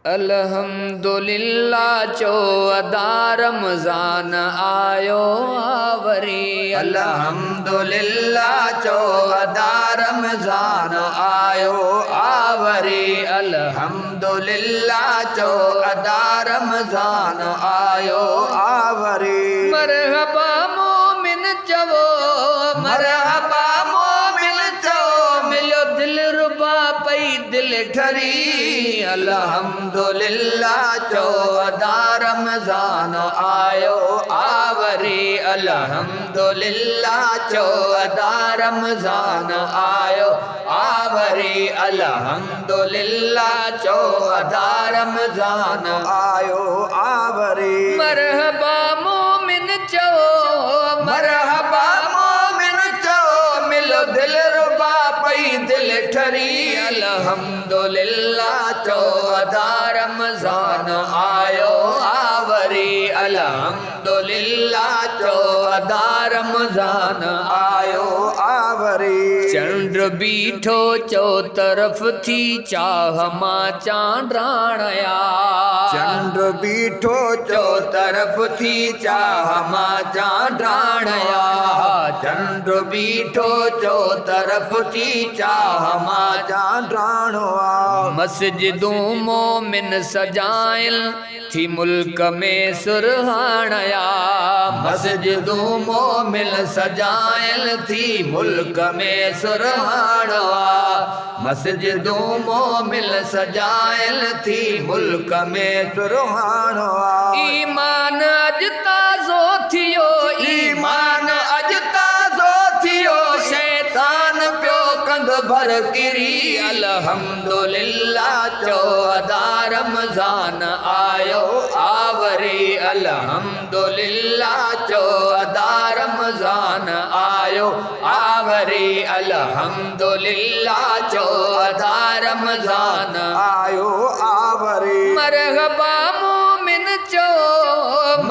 अल्हम्दुलिल्लाह चो अदा रमज़ान आयो आवरी। अल्हम्दुलिल्लाह चो अदा रमज़ान आयो आवरी। अल्हम्दुलिल्लाह चो अदा रमज़ान आयो आवरी। मरहबा मोमिन चवो मरहबा मोमिन चवो मिलो दिल रुबा पई दिल ठरी। अल्हम्दुलिल्लाह चो अदा रमज़ान आयो आवरी। अल्हम्दुलिल्लाह चो अदा रमज़ान आयो आवरी। अल्हम्दुलिल्लाह चो अदा रमज़ान आयो आवरी। मरहबा मोमिन चवो मरहबा मोमिन चवो मिलो दिल रुबा पई दिल ठरी। अल्हम्दुलिल्लाह चो अदा रमज़ान आयो आवरी। अल्हम्दुलिल्लाह चो अदा रमज़ान आयो आवरी। चंड बीठो चो तरफ थी चाह मां चांड्राणया। चंड बीठो चो तरफ थी चाह मां चांड्राणया। चंड बीठो चो तरफ थी चाह मां चांड्राणया। मस्जिदूं मोमिन सजाइल थी मुल्क में सुरहाणया। मस्जिदूं मोमिन सजाइल थी मुल्क में सुरहाणवा। मस्जिदूं मोमिन सजाइल थी मुल्क में सुरहाणवा। ईमान अज ताज़ो थियो ईमान अज ताज़ो थियो शैतान पियो कंद भर किरी। अल्हम्दुलिल्लाह चो अदा रमज़ान आयो आवरी। अल्हम्दुलिल्लाह चो अदा रमज़ान आयो आवरी। अल्हम्दुलिल्लाह चो अदा रमज़ान आयो आवरी। मरहबा मोमिन चो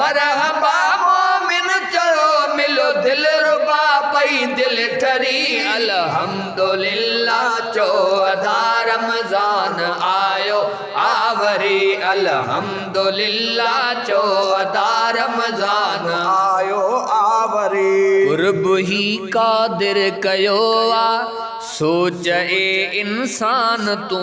मरहबा मोमिन चो मिलो दिल रुबा पई दिल ठरी। अल्हम्दुलिल्लाह चो अदा रमज़ान आयो आवरी। अल्हम्दुलिल्लाह चो अदा रमज़ान आयो आवरी। कुर्ब ही कादिर कयो आ सोच ए इंसान तू।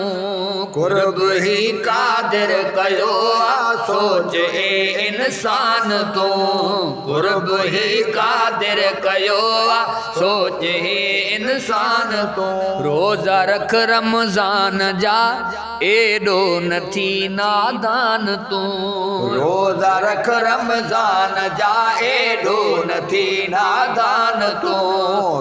कुर्ब ही कादिर कयो आ सोच ए इंसान तू। कुर्ब ही कादिर कयो आ सोच ए इंसान तू। रोजा रख रमज़ान जा एडो नथी नादान तू। रोजा रख रमज़ान जा एडो नथी नादान तू।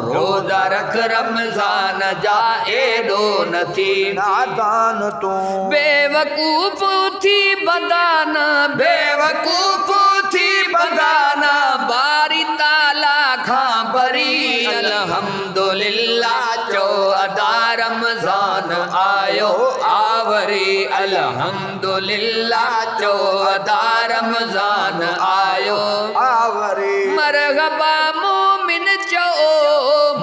रोजा रख रमज़ान जा एडो नथी नादान तू। बेवकूफ थी बदाना बेवकूफ थी बदाना बारी ताला खां परी। अल्हम्दुलिल्लाह चो अदा रमज़ान आयो आवरी। अल्हम्दुलिल्लाह चो अदा रमज़ान आयो आवरी। मरहबा मोमिन चो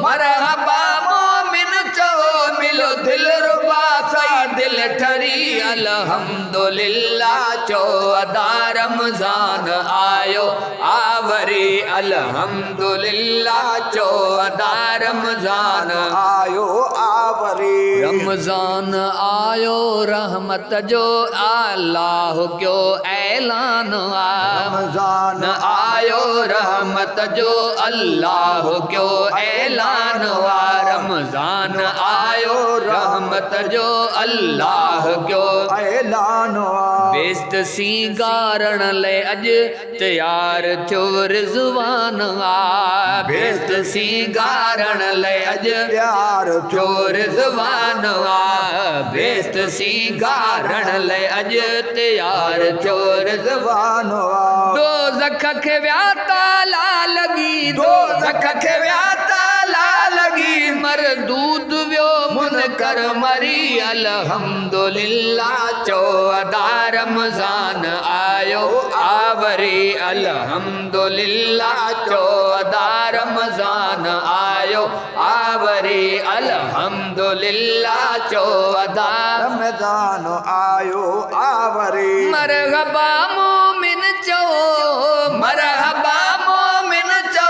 मरहबा मोमिन चो मिलो दिल रुबा सई दिल ठरी। अल्हम्दुलिल्लाह चो अदा रमज़ान आयो आवरी। अल्हम्दुलिल्लाह चो अदा रमज़ान आयो आवरी। रमज़ान आयो रहमत जो अल्लाह क्यों ऐलान आ। रमज़ान आयो रहमत जो अल्लाह क्यों ऐलान आ। रमज़ान आयो रहमत जो अल्लाह क्यों ऐलान आ। बेस्त सिंगारण ले अज तैयार थियो रिज़वान आ। बेस्त सिंगारण ले अज तैयार थियो रिज़वान आ। बेस्त सिंगारण ले अज तैयार थियो रिज़वान आ। दो ज़ख खे व्या ताला लगी दो ज़ख खे व्या ताला लगी मरदूद व्यो मुनकर मरी। अल्हम्दुलिल्लाह चो अदा रमज़ान आयो आवरी। अल्हम्दुलिल्लाह चो अदा रमज़ान आयो आवरी। अल्हम्दुलिल्लाह अल्हम्दुलिल्लाह चो अदा रमजान आयो आवरी मरहबा मोमिन चो मरहबा मोमिन चो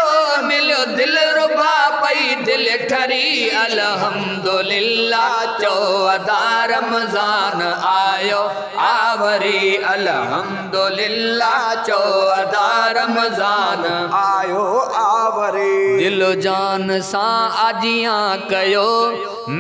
मिलो दिल रुबा पई दिल ठरी अल्हम्दुलिल्लाह चो अदा रमजान आयो आवरी अल्हम्दुलिल्लाह चो अदा रमजान आयो आवरी दिलो जान सा आजियां कयो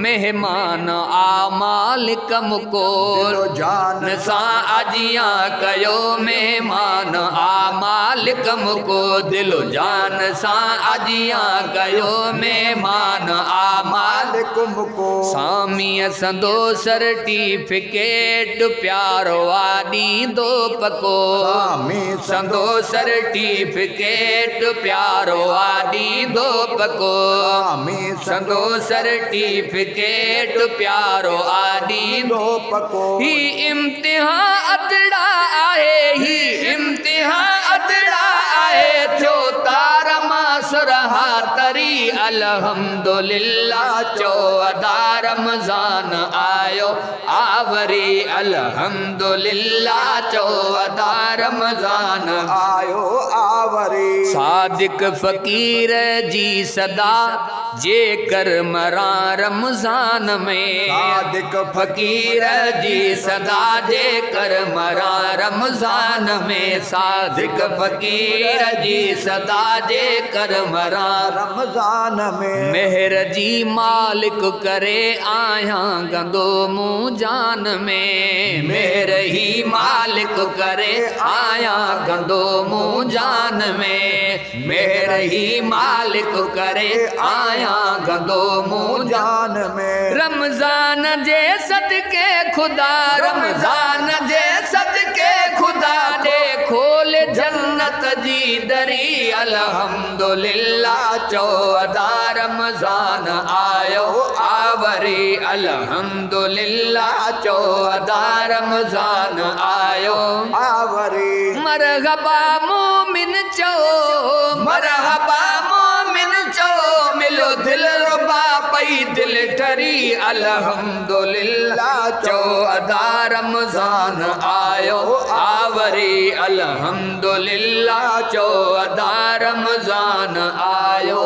मेहमान आ मालिक मुको दिलो जान सा आजियां कयो मेहमान आ मालिक मुको दिलो जान सा आजियां कयो मेहमान आ मालिक मुको सामीअ संदो सर्टिफिकेट प्यारो आदी दो पको सामी संदो सर्टिफिकेट प्यारो आदी दो पको सामी संदो सर्टिफिकेट प्यारो आदी दो पको ही इम्तिहान अतड़ा आहे ही इम्तिहान अतड़ा आहे थियो तारा मासरहा तरी अल्हम्दुलिल्लाह चो अदा रमजान आयो आवरी अल्हम्दुलिल्लाह चो अदा रमजान आयो आवरी सादिक फकीर जी सदा जे कर मरा रमजान में सादिक फकीर जी सदा जे कर मरा रमजान में सादिक फकीर जी सदा जे कर मरा रमजान में मेहर जी मालिक करे आया गंदो मुँह जान में मेहर ही मालिक करे आया गंदो मुँह जान में मेहर ही मालिक करे आया गंदो मुँह जान में रमजान जे सदके खुदा रमजान जे सदके खुदा दे खोल जन्नत जी दरी अल्हम्दुलिल्लाह चो अदा रमजान आयो आवरी अल्हम्दुलिल्लाह चो अदा रमजान आयो आवरी मरहबा मोमिन चो मरहबा मोमिन चो मिलो दिल रुबा पई दिल ठरी अल्हम्दुलिल्लाह चो अदा रमजान आयो आवरी अल्हम्दुलिल्लाह चो अदा रमजान आयो